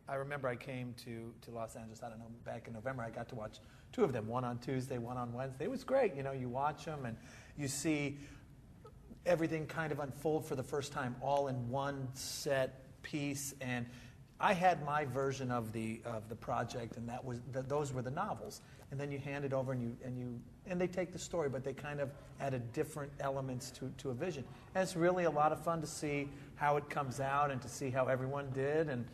I remember I came to Los Angeles, I don't know, back in November. I got to watch 2 of them, one on Tuesday, one on Wednesday. It was great. You know, you watch them and you see everything kind of unfold for the first time, all in one set piece. And I had my version of the project, and those were the novels. And then you hand it over, and they take the story, but they kind of added different elements to a vision. And it's really a lot of fun to see how it comes out and to see how everyone did, and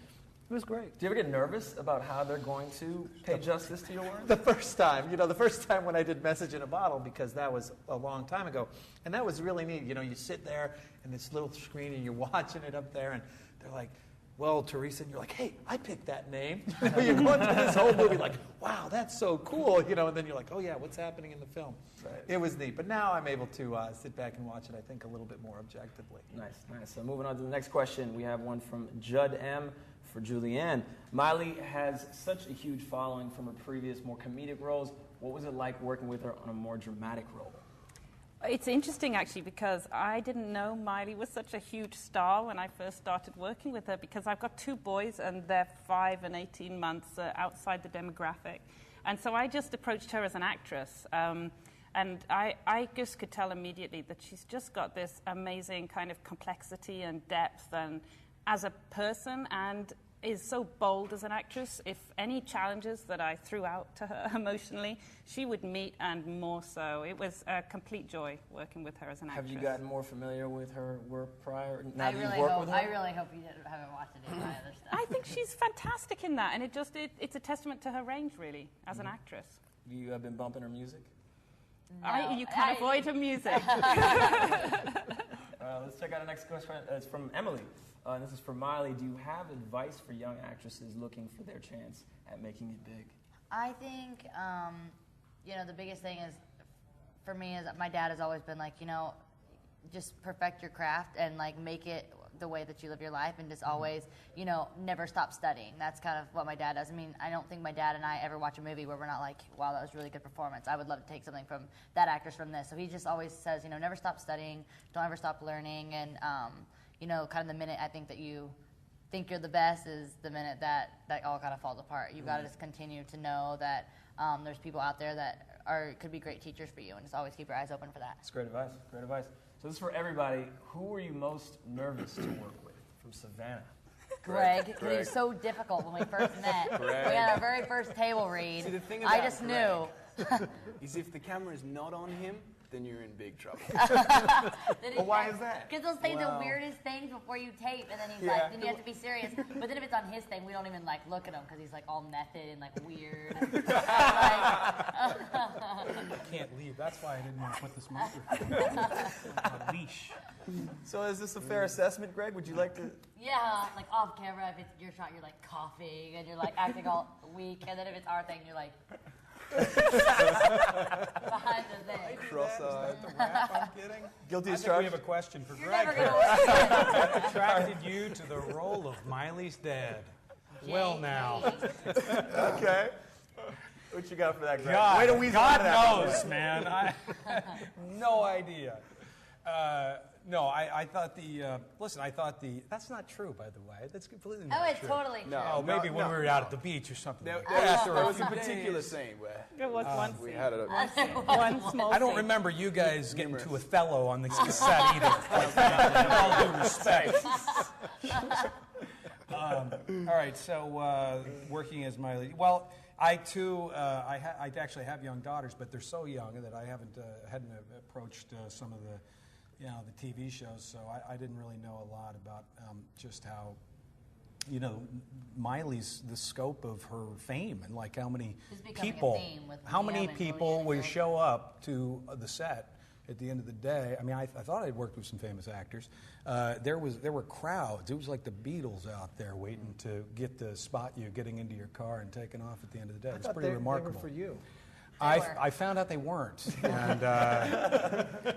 it was great. Do you ever get nervous about how they're going to pay justice to your work? The first time when I did Message in a Bottle, because that was a long time ago, and that was really neat. You know, you sit there in this little screen and you're watching it up there, and they're like, well, Teresa, and you're like, hey, I picked that name. You know, you're going through this whole movie like, wow, that's so cool. You know, and then you're like, oh yeah, what's happening in the film? Right. It was neat, but now I'm able to sit back and watch it, I think, a little bit more objectively. Nice, nice. So moving on to the next question, we have one from Judd M. for Julianne. Miley has such a huge following from her previous, more comedic roles. What was it like working with her on a more dramatic role? It's interesting, actually, because I didn't know Miley was such a huge star when I first started working with her, because I've got 2 boys, and they're 5 and 18 months outside the demographic. And so I just approached her as an actress. And I just could tell immediately that she's just got this amazing kind of complexity and depth and as a person, and is so bold as an actress. If any challenges that I threw out to her emotionally, she would meet, and more so. It was a complete joy working with her as an actress. Have you gotten more familiar with her work prior? I really hope you haven't watched any of my other stuff. I think she's fantastic in that, and it's a testament to her range, really, as an actress. You have been bumping her music? No, you can't avoid her music. Let's check out our next question. It's from Emily. And this is for Miley. Do you have advice for young actresses looking for their chance at making it big? I think, the biggest thing is, for me, is my dad has always been like, just perfect your craft and like make it the way that you live your life, and just always, never stop studying. That's kind of what my dad does. I mean, I don't think my dad and I ever watch a movie where we're not like, wow, that was a really good performance. I would love to take something from that actress from this. So he just always says, never stop studying, don't ever stop learning, and kind of the minute I think that you think you're the best is the minute that all kind of falls apart. You've got to just continue to know that there's people out there that could be great teachers for you, and just always keep your eyes open for that. That's great advice. Great advice. So this is for everybody. Who were you most nervous to work with? From Savannah. Greg. He was so difficult when we first met. Greg. We had our very first table read. See, the thing about I just knew. Is if the camera is not on him, then you're in big trouble. Well, why is that? Because they'll say the weirdest things before you tape, and then he's like, then you have to be serious. But then if it's on his thing, we don't even like look at him because he's like all method and like weird. I can't leave. That's why I didn't want to put this microphone on a leash. So is this a fair assessment, Greg? Would you like to? Yeah, like off camera, if it's your shot, you're like coughing and you're like acting all weak, and then if it's our thing, you're like behind the thing. Cross-eyed. The rap I'm getting? Guilty I as think we charged. have a question for You're Greg. never gonna What attracted you to the role of Miley's dad? Well, now. Okay. What you got for that, Greg? God, Way to weasel God out of that. knows, man. I no idea. No, I thought that's not true, by the way. That's completely not Oh, it's true. totally true. Oh, maybe when we were out at the beach or something like There that. was a particular scene where There was one we scene. had it. One small I don't scene. remember you guys getting to Othello on this cassette either. With all due respect. All right, so working as Miley. Well, I too, I actually have young daughters, but they're so young that I hadn't approached some of the TV shows, so I didn't really know a lot about just how, Miley's, the scope of her fame, and like how many people will show up to the set at the end of the day. I mean, I thought I'd worked with some famous actors. There were crowds. It was like the Beatles out there waiting to get to spot you getting into your car and taking off at the end of the day. It's pretty remarkable. They were for you. I found out they weren't, and,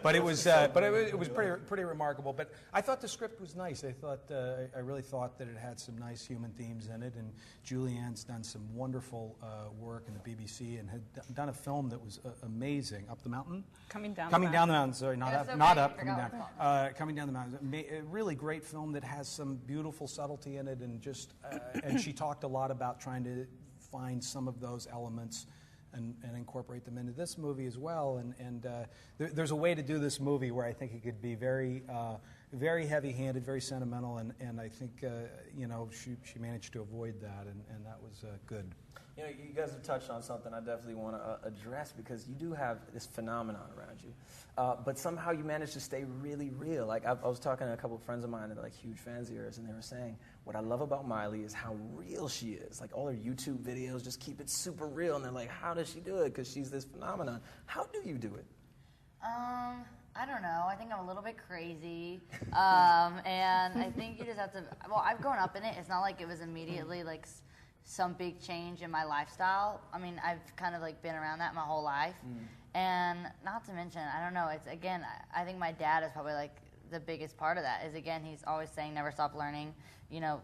but it was pretty remarkable. But I thought the script was nice. I really thought that it had some nice human themes in it, and Julianne's done some wonderful work in the BBC and had done a film that was amazing. Up the mountain, Coming down the mountain. Sorry, not up, not up. Coming down. Coming down the mountain. A really great film that has some beautiful subtlety in it, and just and she talked a lot about trying to find some of those elements and incorporate them into this movie as well. And there's a way to do this movie where I think it could be very, very heavy-handed, very sentimental, and I think she managed to avoid that, and that was good. You know, you guys have touched on something I definitely want to address, because you do have this phenomenon around you, but somehow you manage to stay really real. Like I was talking to a couple of friends of mine that are like huge fans of yours, and they were saying, what I love about Miley is how real she is. Like all her YouTube videos just keep it super real, and they're like, how does she do it? Because she's this phenomenon. How do you do it? I don't know. I think I'm a little bit crazy, and I think you just have to. Well, I've grown up in it. It's not like it was immediately like some big change in my lifestyle. I mean, I've kind of like been around that my whole life, and not to mention, I don't know. It's again, I think my dad is probably like the biggest part of that. Is again, he's always saying never stop learning. You know,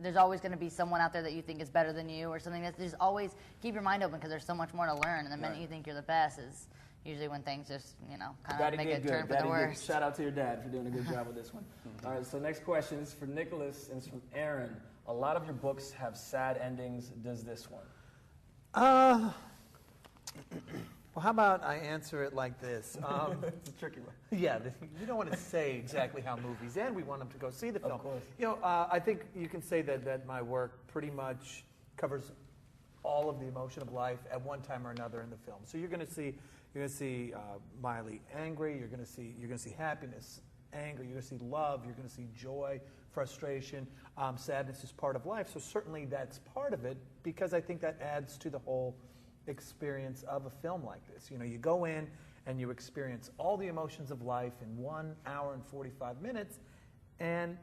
there's always going to be someone out there that you think is better than you, or something. That's just always keep your mind open, because there's so much more to learn. And the minute you think you're the best is usually when things just, kind of make a turn for the worst. Shout out to your dad for doing a good job with this one. All right, so next question is for Nicholas and it's from Aaron. A lot of your books have sad endings. Does this one? Well, how about I answer it like this? It's a tricky one. Yeah, you don't want to say exactly how movies end. We want them to go see the film. Of course. I think you can say that my work pretty much covers all of the emotion of life at one time or another in the film. So you're going to see Miley angry. You're going to see happiness, anger. You're going to see love. You're going to see joy, frustration. Sadness is part of life. So certainly that's part of it, because I think that adds to the whole experience of a film like this. You go in and you experience all the emotions of life in 1 hour and 45 minutes, and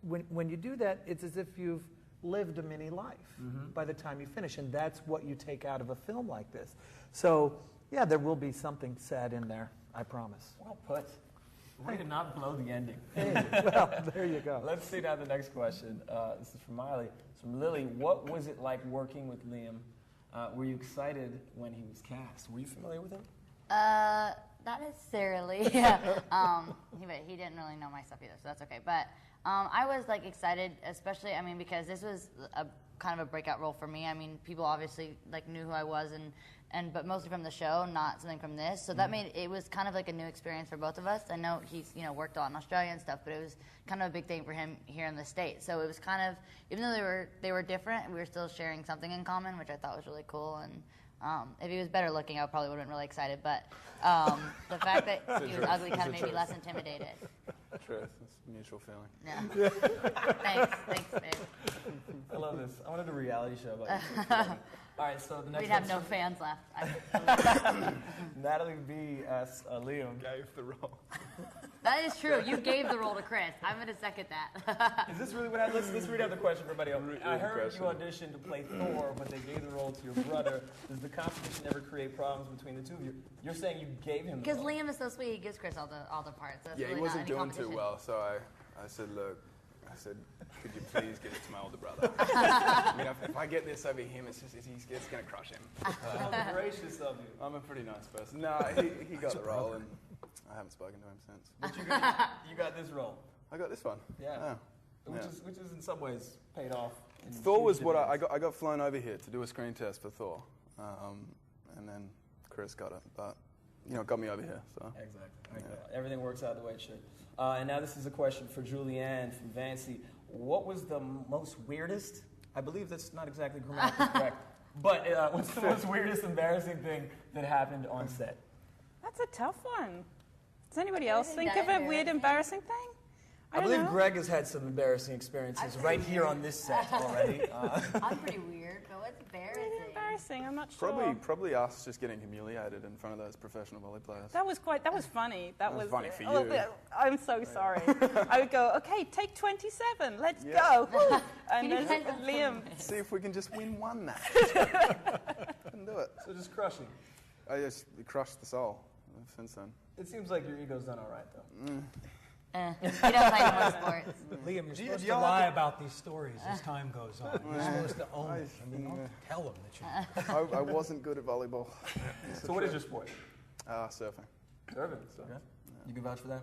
when you do that, it's as if you've lived a mini life by the time you finish, and that's what you take out of a film like this. So yeah, there will be something sad in there, I promise. Well put. Way to not blow the ending. Hey, well, there you go. Let's see now the next question. This is from Miley. It's from Lily. What was it like working with Liam? Were you excited when he was cast? Were you familiar with him? Not necessarily. Yeah. He didn't really know my stuff either, so that's okay. But I was like excited, especially because this was a kind of a breakout role for me. I mean, people obviously like knew who I was, but mostly from the show, not something from this. So that made it was kind of like a new experience for both of us. I know he's worked a lot in Australia and stuff, but it was kind of a big thing for him here in the States. So it was kind of, even though they were different, we were still sharing something in common, which I thought was really cool. And if he was better looking, I probably would have been really excited. But the fact that he was ugly kind of made me less intimidated. Truth. It's a mutual feeling. Yeah. Thanks, babe. I love this. I wanted a reality show about you. All right, so the next We'd have one's no fans left. Natalie B asks Liam. Gave the role. That is true. You gave the role to Chris. I'm going to second that. Is this really what happened? Let's read out the question for everybody else. I heard you auditioned to play Thor, but they gave the role to your brother. Does the competition ever create problems between the two of you? You're saying you gave him the Because role. Liam is so sweet. He gives Chris all the parts. That's Yeah, really he wasn't not any doing too competition. well, so I said, look, could you please give it to my older brother? I mean, if I get this over him, it's going to crush him. How gracious of you. I'm a pretty nice person. No, he got the role, and I haven't spoken to him since. But you got this role. I got this one. Yeah. Which is in some ways paid off. Thor was what I got flown over here to do a screen test for Thor, and then Chris got it, but got me over here. So Exactly. Everything works out the way it should. And now this is a question for Julianne from Vancy. What was the most weirdest? I believe that's not exactly grammatically correct. But what's the most weirdest, embarrassing thing that happened on set? That's a tough one. Does anybody else Anything think of that a weird, embarrassing thing? I believe Greg has had some embarrassing experiences right here on this set already. I'm pretty weird, but what's embarrassing? Really embarrassing. I'm not sure. Probably us just getting humiliated in front of those professional volley players. That was funny. That was funny for you. I'm so sorry. I would go, okay, take 27. Let's go. Woo. And then Liam. See if we can just win one match. couldn't do it. So just crushing. I just crushed the soul since then. It seems like your ego's done all right, though. He doesn't play more sports. Liam, you're supposed to lie about these stories as time goes on. You're supposed to own it. I mean, don't tell them that you. I wasn't good at volleyball. So what is your sport? Surfing. Surfing. So. You can vouch for that?